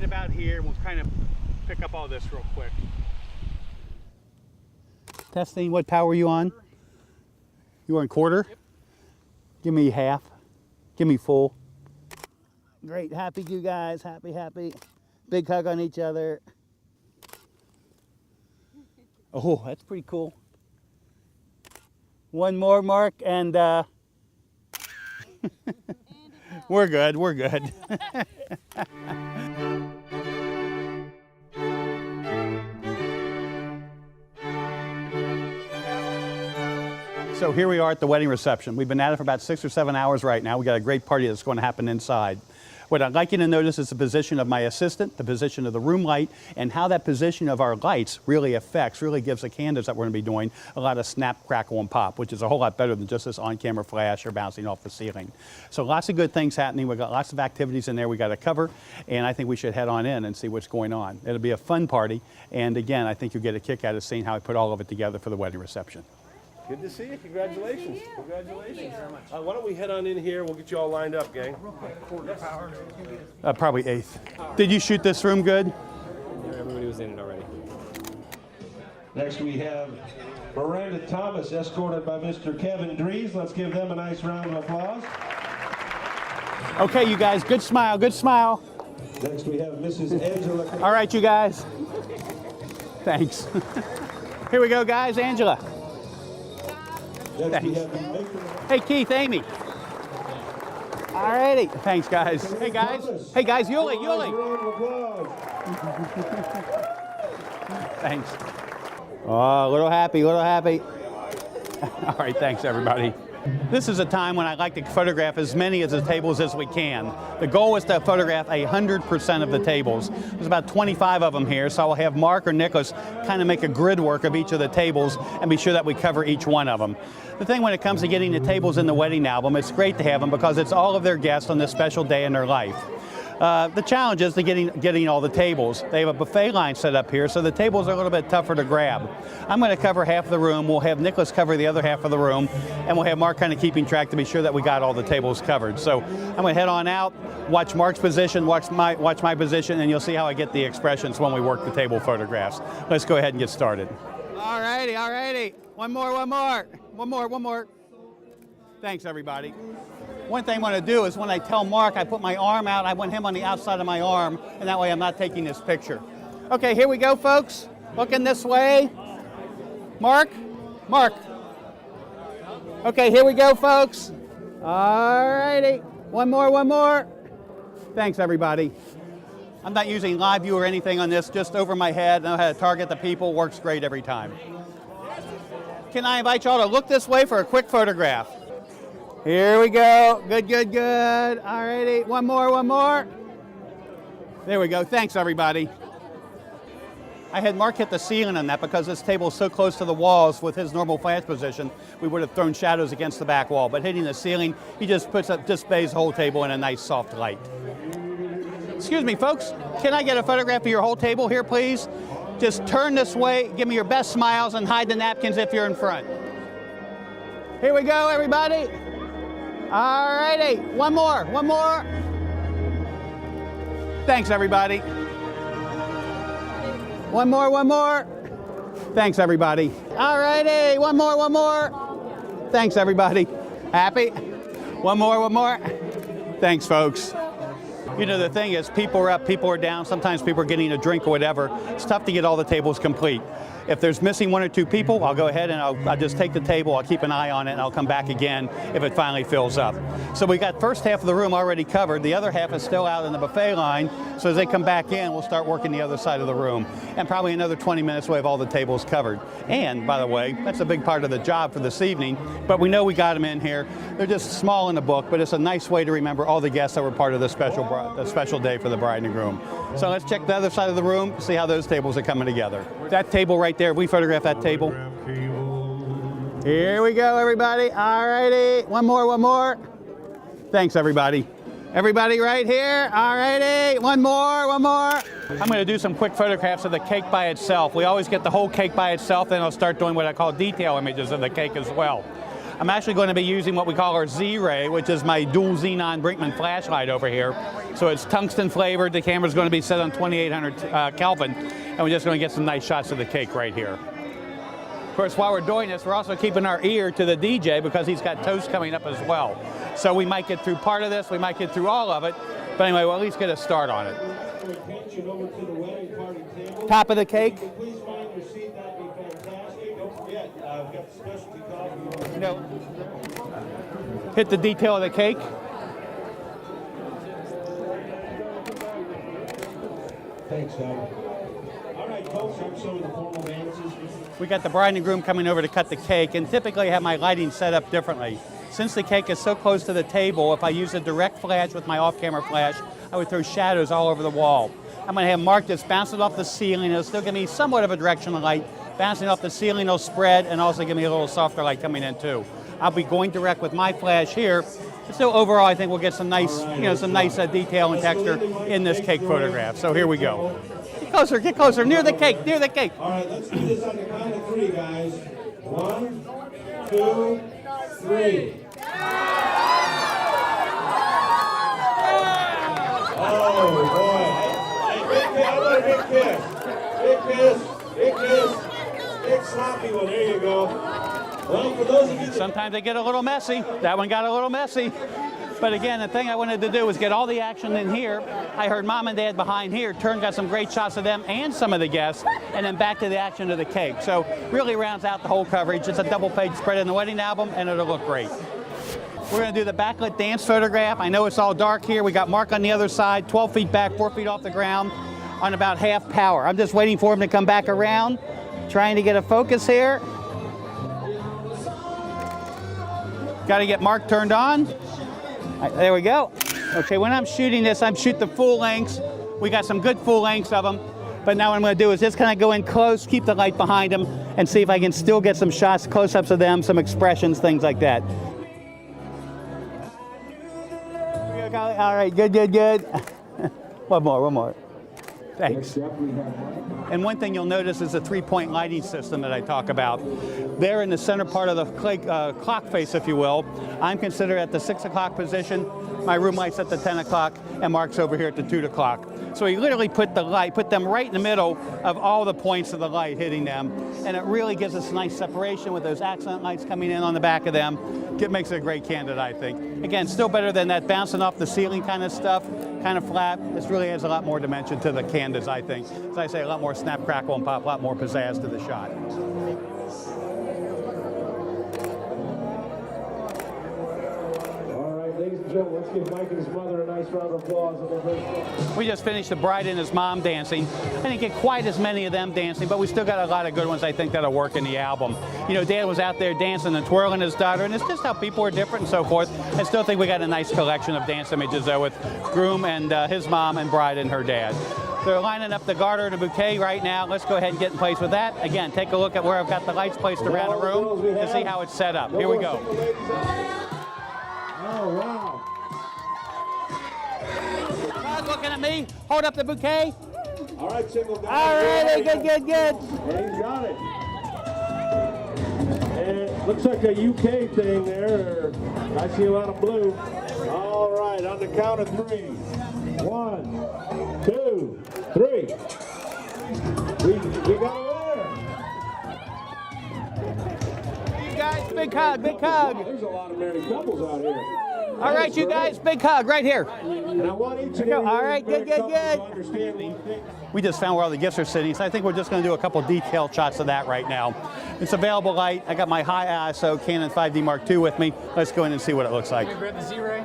right about here. We'll kind of pick up all this real quick. Testing, what power are you on? You on quarter? Yep. Give me half. Give me full. Great, happy you guys, happy. Big hug on each other. Oh, that's pretty cool. One more, Mark, and we're good. So here we are at the wedding reception. We've been at it for about 6 or 7 hours right now. We got a great party that's going to happen inside. What I'd like you to notice is the position of my assistant, the position of the room light, and how that position of our lights really gives the candles that we're going to be doing a lot of snap, crackle, and pop, which is a whole lot better than just this on-camera flash or bouncing off the ceiling. So lots of good things happening. We've got lots of activities in there we got to cover, and I think we should head on in and see what's going on. It'll be a fun party, and again, I think you'll get a kick out of seeing how I put all of it together for the wedding reception. Good to see you. Congratulations. Thank you. Congratulations. Thank you very much. Why don't we head on in here? We'll get you all lined up, gang. Real quick, quarter power. Probably 8th. Did you shoot this room good? Yeah, everybody was in it already. Next we have Miranda Thomas, escorted by Mr. Kevin Dries. Let's give them a nice round of applause. Okay, you guys, good smile, good smile. Next we have Mrs. Angela. All right, you guys. Thanks. Here we go, guys. Angela. Next we have Hey, Keith, Amy. All righty. Thanks, guys. Hey, guys. Hey, guys, Yuli. Thanks. Oh, a little happy. All right, thanks, everybody. This is a time when I like to photograph as many of the tables as we can. The goal is to photograph 100% of the tables. There's about 25 of them here, so I'll have Mark or Nicholas kind of make a grid work of each of the tables and be sure that we cover each one of them. The thing when it comes to getting the tables in the wedding album, it's great to have them because it's all of their guests on this special day in their life. The challenge is getting all the tables. They have a buffet line set up here, so the tables are a little bit tougher to grab. I'm going to cover half of the room. We'll have Nicholas cover the other half of the room, and we'll have Mark kind of keeping track to be sure that we got all the tables covered. So I'm going to head on out, watch Mark's position, watch my position, and you'll see how I get the expressions when we work the table photographs. Let's go ahead and get started. All righty. One more. Thanks, everybody. One thing I want to do is when I tell Mark I put my arm out, I want him on the outside of my arm, and that way I'm not taking this picture. Okay, here we go, folks. Looking this way. Mark. Okay, here we go, folks. All righty. One more. Thanks, everybody. I'm not using live view or anything on this, just over my head. I know how to target the people. Works great every time. Can I invite y'all to look this way for a quick photograph? Here we go. Good. All righty. One more. There we go. Thanks, everybody. I had Mark hit the ceiling on that because this table is so close to the walls with his normal flash position, we would have thrown shadows against the back wall. But hitting the ceiling, he just displays the whole table in a nice soft light. Excuse me, folks. Can I get a photograph of your whole table here, please? Just turn this way, give me your best smiles, and hide the napkins if you're in front. Here we go, everybody. All righty, one more. Thanks, everybody. One more. Thanks, everybody. All righty, one more. Thanks, everybody. Happy? One more. Thanks, folks. You know, the thing is, people are up, people are down. Sometimes people are getting a drink or whatever. It's tough to get all the tables complete. If there's missing 1 or 2 people, I'll go ahead and I'll just take the table, I'll keep an eye on it, and I'll come back again if it finally fills up. So we got first half of the room already covered. The other half is still out in the buffet line. So as they come back in, we'll start working the other side of the room. And probably another 20 minutes we'll have all the tables covered. And, by the way, that's a big part of the job for this evening, but we know we got them in here. They're just small in the book, but it's a nice way to remember all the guests that were part of the special day for the bride and groom. So let's check the other side of the room, see how those tables are coming together. That table right there, we photograph that table. Here we go, everybody. All righty, one more. Thanks, everybody. Everybody right here. All righty, one more. I'm going to do some quick photographs of the cake by itself. We always get the whole cake by itself, then I'll start doing what I call detail images of the cake as well. I'm actually going to be using what we call our Z-Ray, which is my dual xenon Brinkmann flashlight over here. So it's tungsten flavored. The camera's going to be set on 2800 Kelvin, and we're just going to get some nice shots of the cake right here. Of course, while we're doing this, we're also keeping our ear to the DJ because he's got toast coming up as well. So we might get through part of this, we might get through all of it, but anyway, we'll at least get a start on it. Top of the cake. Please find your seat, that'd be fantastic. Don't forget, we've got the specialty coffee. You know, hit the detail of the cake. Thanks, Doug. All right, folks, I'm showing the formal dances. We got the bride and groom coming over to cut the cake, and typically I have my lighting set up differently. Since the cake is so close to the table, if I use a direct flash with my off-camera flash, I would throw shadows all over the wall. I'm going to have Mark just bounce it off the ceiling. It'll still give me somewhat of a directional light. Bouncing off the ceiling will spread and also give me a little softer light coming in too. I'll be going direct with my flash here. But still, overall, I think we'll get some nice, some nice detail and texture in this cake photograph. So here we go. Get closer, near the cake, near the cake. All right, let's do this on the count of 3, guys. 1, 2, 3. Oh, boy. Hey, big kiss. I want a big kiss. Big kiss. Big kiss. Big sloppy one. There you go. Well, for those of you that... Sometimes they get a little messy. That one got a little messy. But again, the thing I wanted to do was get all the action in here. I heard Mom and Dad behind here. Turn got some great shots of them and some of the guests, and then back to the action of the cake. So really rounds out the whole coverage. It's a double-page spread in the wedding album, and it'll look great. We're going to do the backlit dance photograph. I know it's all dark here. We got Mark on the other side, 12 feet back, 4 feet off the ground, on about half power. I'm just waiting for him to come back around, trying to get a focus here. Got to get Mark turned on. Right, there we go. Okay, when I'm shooting this, I'm shooting the full lengths. We got some good full lengths of them. But now what I'm going to do is just kind of go in close, keep the light behind them, and see if I can still get some shots, close-ups of them, some expressions, things like that. All right, good. One more. Thanks. And one thing you'll notice is the 3-point lighting system that I talk about. There in the center part of the clock face, if you will, I'm considered at the 6 o'clock position. My room light's at the 10 o'clock, and Mark's over here at the 2 o'clock. So he literally put them right in the middle of all the points of the light hitting them, and it really gives us a nice separation with those accent lights coming in on the back of them. It makes it a great candid, I think. Again, still better than that bouncing off the ceiling kind of stuff, kind of flat. This really has a lot more dimension to the candids, I think. As I say, a lot more snap, crackle, and pop, a lot more pizzazz to the shot. Ladies and gentlemen, let's give Mike and his mother a nice round of applause. We just finished the bride and his mom dancing. I didn't get quite as many of them dancing, but we still got a lot of good ones I think that'll work in the album. You know, Dad was out there dancing and twirling his daughter, and it's just how people are different and so forth. I still think we got a nice collection of dance images though with groom and his mom and bride and her dad. They're lining up the garter and the bouquet right now. Let's go ahead and get in place with that. Again, take a look at where I've got the lights placed around the room to see how it's set up. Here we go. Oh, wow. Looking at me, hold up the bouquet. All right, single guy. All right, good. And he's got it. And it looks like a UK thing there. I see a lot of blue. All right, on the count of 3. 1, 2, 3. We got a winner. You guys, big hug. There's a lot of married couples out here. All right, you guys, big hug right here. And I want each of you All right, good. to understand these things. We just found where all the gifts are sitting, so I think we're just going to do a couple detailed shots of that right now. It's available light. I got my high ISO Canon 5D Mark II with me. Let's go in and see what it looks like. Can you grab the Z-Ray?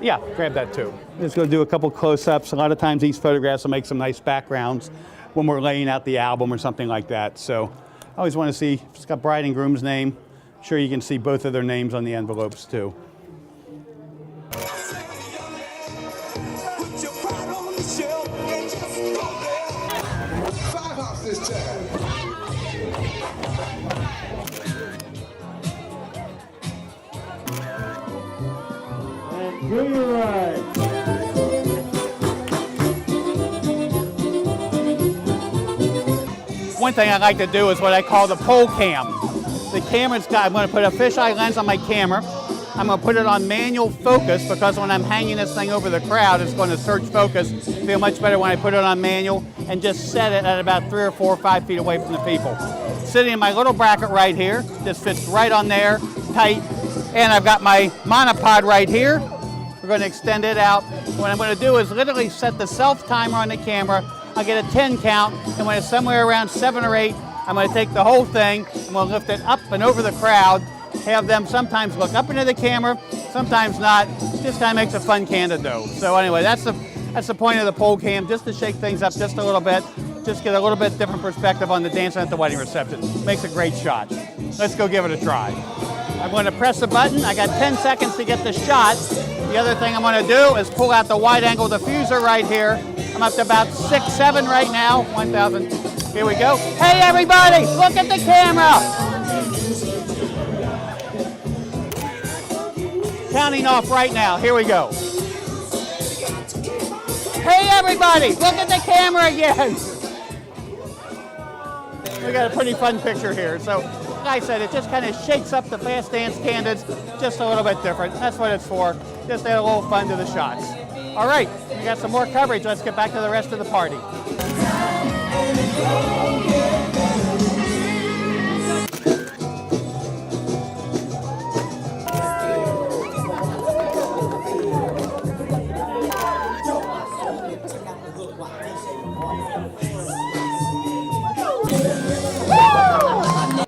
Yeah, grab that too. Just going to do a couple close-ups. A lot of times these photographs will make some nice backgrounds when we're laying out the album or something like that. So I always want to see if it's got bride and groom's name. I'm sure you can see both of their names on the envelopes too. This time. And do your right. One thing I like to do is what I call the pole cam. The camera's got, I'm going to put a fisheye lens on my camera. I'm going to put it on manual focus because when I'm hanging this thing over the crowd, it's going to search focus. Feel much better when I put it on manual and just set it at about 3 or 4 or 5 feet away from the people. Sitting in my little bracket right here, just fits right on there, tight. And I've got my monopod right here. We're going to extend it out. What I'm going to do is literally set the self timer on the camera. I'll get a 10 count, and when it's somewhere around 7 or 8, I'm going to take the whole thing, I'm going to lift it up and over the crowd, have them sometimes look up into the camera, sometimes not. Just kind of makes a fun candid though. So anyway, that's the point of the pole cam, just to shake things up just a little bit, just get a little bit different perspective on the dancing at the wedding reception. Makes a great shot. Let's go give it a try. I'm going to press the button. I got 10 seconds to get the shot. The other thing I'm going to do is pull out the wide angle diffuser right here. I'm up to about 6, 7 right now. 1,000. Here we go. Hey everybody, look at the camera. Counting off right now. Here we go. Hey everybody, look at the camera again. We got a pretty fun picture here. So, like I said, it just kind of shakes up the fast dance candids just a little bit different. That's what it's for. Just add a little fun to the shots. All right, we got some more coverage. Let's get back to the rest of the party.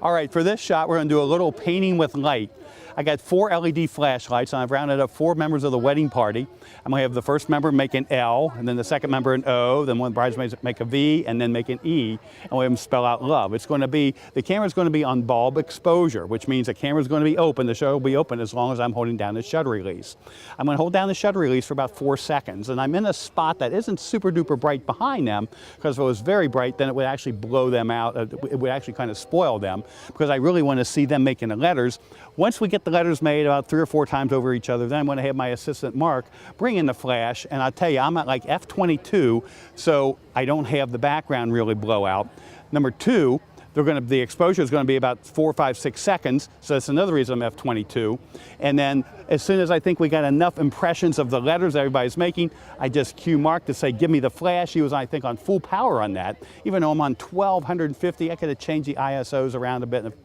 All right, for this shot, we're going to do a little painting with light. I got 4 LED flashlights, and I've rounded up 4 members of the wedding party. I'm going to have the first member make an L, and then the second member an O, then one of the bridesmaids make a V, and then make an E, and we'll have them spell out love. It's going to be, the camera's going to be on bulb exposure, which means the camera's going to be open, the shutter will be open as long as I'm holding down the shutter release. I'm going to hold down the shutter release for about 4 seconds, and I'm in a spot that isn't super duper bright behind them, because if it was very bright, then it would actually blow them out, it would actually kind of spoil them, because I really want to see them making the letters. Once we get the letters made about 3 or 4 times over each other, then I'm going to have my assistant Mark bring in the flash, and I'll tell you, I'm at like f22, so I don't have the background really blow out. Number 2, the exposure is going to be about 4, 5, 6 seconds, so that's another reason I'm f22. And then as soon as I think we got enough impressions of the letters everybody's making, I just cue Mark to say, give me the flash. He was, I think, on full power on that. Even though I'm on 1250, I could have changed the ISOs around a bit,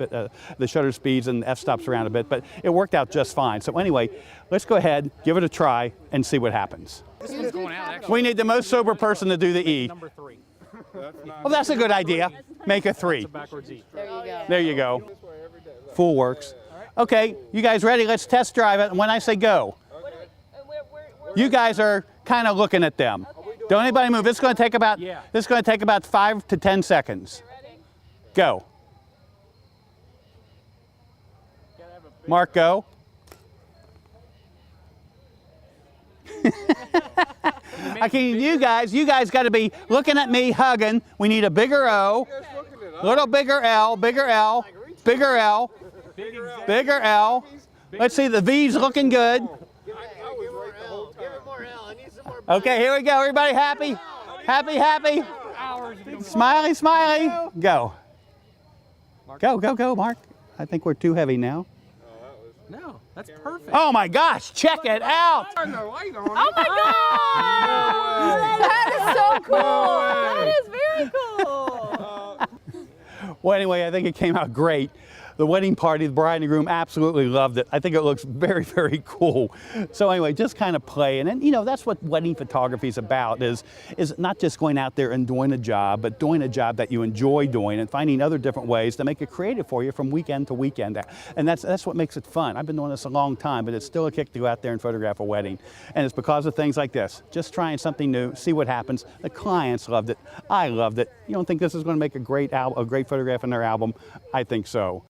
the shutter speeds and f-stops around a bit, but it worked out just fine. So anyway, let's go ahead, give it a try, and see what happens. This one's going out, actually. We need the most sober person to do the E. Number 3. Well, that's a good idea. Make a 3. Backwards E. There you go. There you go. Full works. Okay, you guys ready? Let's test drive it. And when I say go, you guys are kind of looking at them. Don't anybody move. This is going to take about 5 to 10 seconds. Go. Mark, go. You guys got to be looking at me, hugging. We need a bigger O, little bigger L, bigger L, bigger L, bigger L. Let's see, the V's looking good. Okay, here we go. Everybody happy? Happy, happy? Smiley, smiley. Go. Go, go, go, Mark. I think we're too heavy now. No, that's perfect. Oh my gosh, check it out. Oh my God! That is so cool! That is very cool! Well, anyway, I think it came out great. The wedding party, the bride and the groom absolutely loved it. I think it looks very, very cool. So anyway, just kind of play. And you know, that's what wedding photography is about, is not just going out there and doing a job, but doing a job that you enjoy doing and finding other different ways to make it creative for you from weekend to weekend. And that's what makes it fun. I've been doing this a long time, but it's still a kick to go out there and photograph a wedding. And it's because of things like this. Just trying something new, see what happens. The clients loved it. I loved it. You don't think this is going to make a great photograph in their album? I think so.